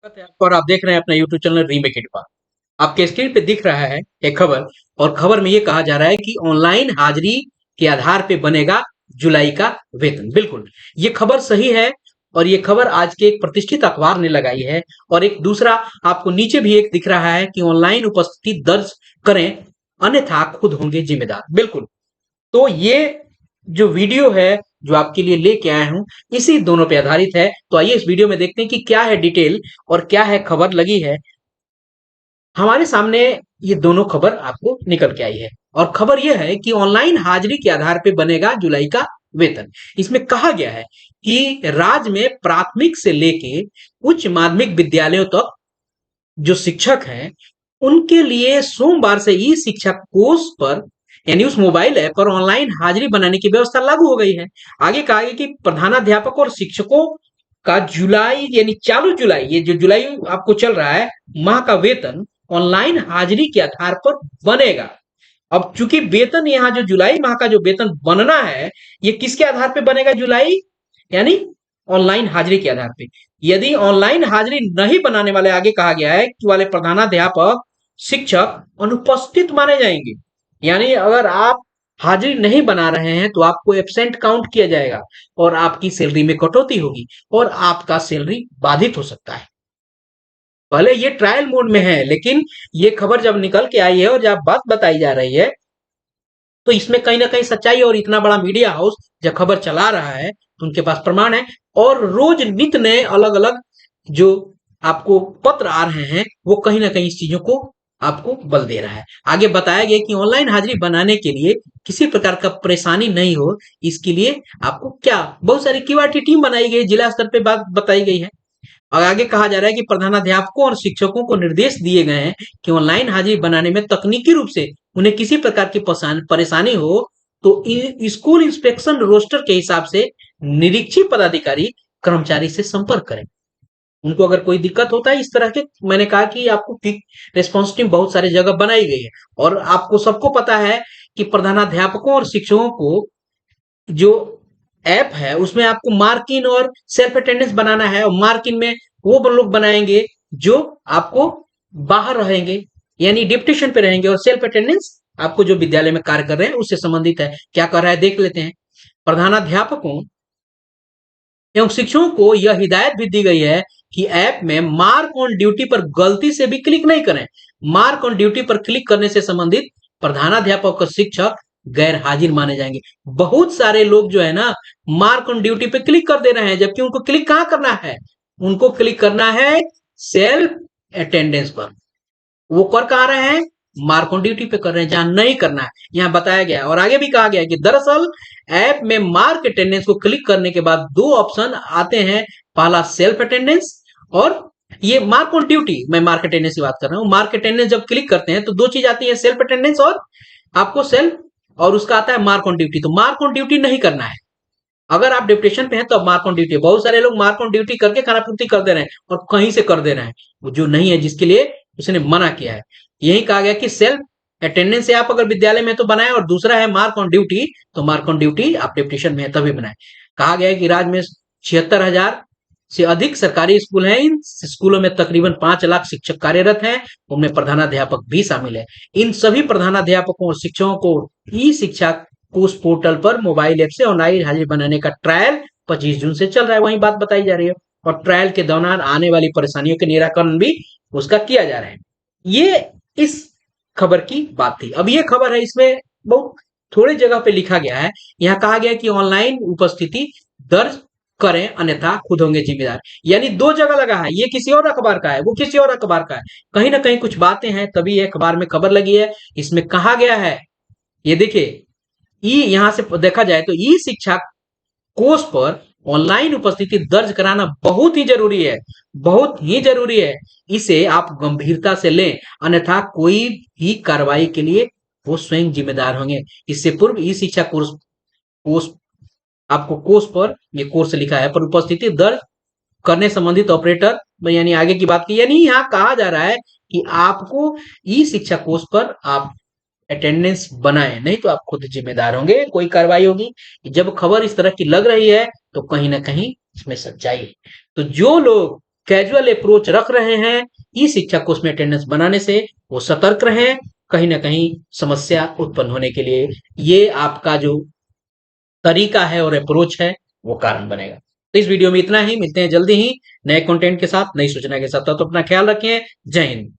स्वागत है आपका और आप देख रहे हैं अपना यूट्यूब चैनल रीमेक इट पा। आपके स्क्रीन पे दिख रहा है एक खबर और खबर में ये कहा जा रहा है कि ऑनलाइन हाजिरी के आधार पे बनेगा जुलाई का वेतन। बिल्कुल, ये खबर सही है और ये खबर आज के एक प्रतिष्ठित अखबार ने लगाई है। और एक दूसरा आपको नीचे भी एक दिख रहा है कि ऑनलाइन उपस्थिति दर्ज करें अन्यथा खुद होंगे जिम्मेदार। बिल्कुल, तो ये जो वीडियो है जो आपके लिए लेके आया हूं इसी दोनों पे आधारित है। तो आइए इस वीडियो में देखते हैं कि क्या है डिटेल और क्या है खबर लगी है। हमारे सामने ये दोनों खबर आपको निकल के आई है और खबर यह है कि ऑनलाइन हाजिरी के आधार पे बनेगा जुलाई का वेतन। इसमें कहा गया है कि राज्य में प्राथमिक से लेके उच्च माध्यमिक विद्यालयों तक जो शिक्षक हैं उनके लिए सोमवार से ई शिक्षा कोष पर यानी उस मोबाइल ऐप पर ऑनलाइन हाजिरी बनाने की व्यवस्था लागू हो गई है। आगे कहा गया कि प्रधानाध्यापकों और शिक्षकों का जुलाई यानी चालू जुलाई, ये जो जुलाई आपको चल रहा है, माह का वेतन ऑनलाइन हाजिरी के आधार पर बनेगा। अब चूंकि वेतन यहाँ जो जुलाई माह का जो वेतन बनना है ये किसके आधार पर बनेगा? जुलाई यानी ऑनलाइन हाजिरी के आधार पे। यदि ऑनलाइन हाजिरी नहीं बनाने वाले, आगे कहा गया है कि वाले प्रधानाध्यापक शिक्षक अनुपस्थित माने जाएंगे। यानी अगर आप हाजिरी नहीं बना रहे हैं तो आपको एब्सेंट काउंट किया जाएगा और आपकी सैलरी में कटौती होगी और आपका सैलरी बाधित हो सकता है। भले ये ट्रायल मोड में है लेकिन ये खबर जब निकल के आई है और जब बात बताई जा रही है तो इसमें कहीं ना कहीं सच्चाई है। और इतना बड़ा मीडिया हाउस जब खबर चला रहा है तो उनके पास प्रमाण है और रोज नित नए अलग अलग जो आपको पत्र आ रहे हैं वो कहीं ना कहीं इस चीजों को आपको बल दे रहा है। आगे बताया गया कि ऑनलाइन हाजिरी बनाने के लिए किसी प्रकार का परेशानी नहीं हो, इसके लिए आपको क्या बहुत सारी क्यूआरटी टीम बनाई गई, जिला स्तर पे बात बताई गई है। और आगे कहा जा रहा है कि प्रधानाध्यापकों और शिक्षकों को निर्देश दिए गए हैं कि ऑनलाइन हाजिरी बनाने में तकनीकी रूप से उन्हें किसी प्रकार की परेशानी हो तो स्कूल इंस्पेक्शन रोस्टर के हिसाब से निरीक्षी पदाधिकारी कर्मचारी से संपर्क करें। उनको अगर कोई दिक्कत होता है इस तरह के, मैंने कहा कि आपको क्विक रेस्पॉन्स टीम बहुत सारी जगह बनाई गई है। और आपको सबको पता है कि प्रधानाध्यापकों और शिक्षकों को जो ऐप है उसमें आपको मार्क इन और सेल्फ अटेंडेंस बनाना है और मार्क इन में वो लोग बनाएंगे जो आपको बाहर रहेंगे यानी डिप्टीशन पे रहेंगे और सेल्फ अटेंडेंस आपको जो विद्यालय में कार्य कर रहे हैं उससे संबंधित है। क्या कर रहा है देख लेते हैं। प्रधानाध्यापकों एवं शिक्षकों को यह हिदायत भी दी गई है कि ऐप में मार्क ऑन ड्यूटी पर गलती से भी क्लिक नहीं करें। मार्क ऑन ड्यूटी पर क्लिक करने से संबंधित प्रधानाध्यापक और शिक्षक गैर हाजिर माने जाएंगे। बहुत सारे लोग जो है ना मार्क ऑन ड्यूटी पे क्लिक कर दे रहे हैं जबकि उनको क्लिक कहां करना है? उनको क्लिक करना है सेल्फ अटेंडेंस पर। वो कर कहा रहे हैं? मार्क ऑन ड्यूटी पे कर रहे हैं जहां नहीं करना है, यहां बताया गया है। और आगे भी कहा गया है कि दरअसल ऐप में मार्क अटेंडेंस को क्लिक करने के बाद दो ऑप्शन आते हैं, पहला सेल्फ अटेंडेंस और ये मार्क ऑन ड्यूटी। मैं मार्क अटेंडेंस की बात कर रहा हूं। मार्क अटेंडेंस जब क्लिक करते हैं तो दो चीज आती है, सेल्फ अटेंडेंस और आपको सेल्फ, और उसका आता है मार्क ऑन ड्यूटी। तो मार्क ऑन ड्यूटी नहीं करना है। अगर आप डिप्टेशन पे हैं तो अब मार्क ऑन ड्यूटी। बहुत सारे लोग मार्क ऑन ड्यूटी करके खाना पूर्ति कर दे रहे हैं और कहीं से कर दे रहे हैं, वो जो नहीं है जिसके लिए उसने मना किया है। यही कहा गया कि सेल्फ अटेंडेंस से आप अगर विद्यालय में तो बनाए और दूसरा है मार्क ऑन ड्यूटी, तो मार्क ऑन ड्यूटी आप डिप्टेशन में है तभी बनाए। कहा गया है कि राज्य में 76,000 से अधिक सरकारी स्कूल हैं। इन स्कूलों में तकरीबन 5 लाख शिक्षक कार्यरत हैं, उनमें प्रधानाध्यापक भी शामिल है। इन सभी प्रधानाध्यापकों और शिक्षकों को ई शिक्षा कोष पोर्टल पर मोबाइल ऐप से ऑनलाइन हाजिरी बनाने का ट्रायल 25 जून से चल रहा है, वही बात बताई जा रही है। और ट्रायल के दौरान आने वाली परेशानियों के निराकरण भी उसका किया जा रहा है। ये इस खबर की बात थी। अब ये खबर है, इसमें बहुत थोड़ी जगह पे लिखा गया है। यहाँ कहा गया कि ऑनलाइन उपस्थिति दर्ज करें अन्यथा खुद होंगे जिम्मेदार। यानी दो जगह लगा है, ये किसी और अखबार का है, वो किसी और अखबार का है। कहीं ना कहीं कुछ बातें हैं तभी ये अखबार में खबर लगी है। इसमें कहा गया है, ये देखिए, ई यहां से देखा जाए तो ई शिक्षा कोष पर ऑनलाइन उपस्थिति दर्ज कराना बहुत ही जरूरी है, बहुत ही जरूरी है। इसे आप गंभीरता से लें अन्यथा कोई भी कार्रवाई के लिए वो स्वयं जिम्मेदार होंगे। इससे पूर्व ई शिक्षा कोर्स कोर्स आपको कोर्स पर ये कोर्स लिखा है पर उपस्थिति दर्ज करने संबंधित ऑपरेटर, यानी आगे की बात की, यानी यहाँ कहा जा रहा है कि आपको ई शिक्षा कोर्स पर आप अटेंडेंस बनाए, नहीं तो आप खुद जिम्मेदार होंगे, कोई कार्रवाई होगी। जब खबर इस तरह की लग रही है तो कहीं ना कहीं इसमें सच्चाई है। तो जो लोग कैजुअल अप्रोच रख रहे हैं ई शिक्षक को उसमें अटेंडेंस बनाने से, वो सतर्क रहें, कहीं ना कहीं समस्या उत्पन्न होने के लिए ये आपका जो तरीका है और अप्रोच है वो कारण बनेगा। तो इस वीडियो में इतना ही, मिलते हैं जल्दी ही नए कंटेंट के साथ, नई सूचना के साथ। तो अपना ख्याल रखें। जय हिंद।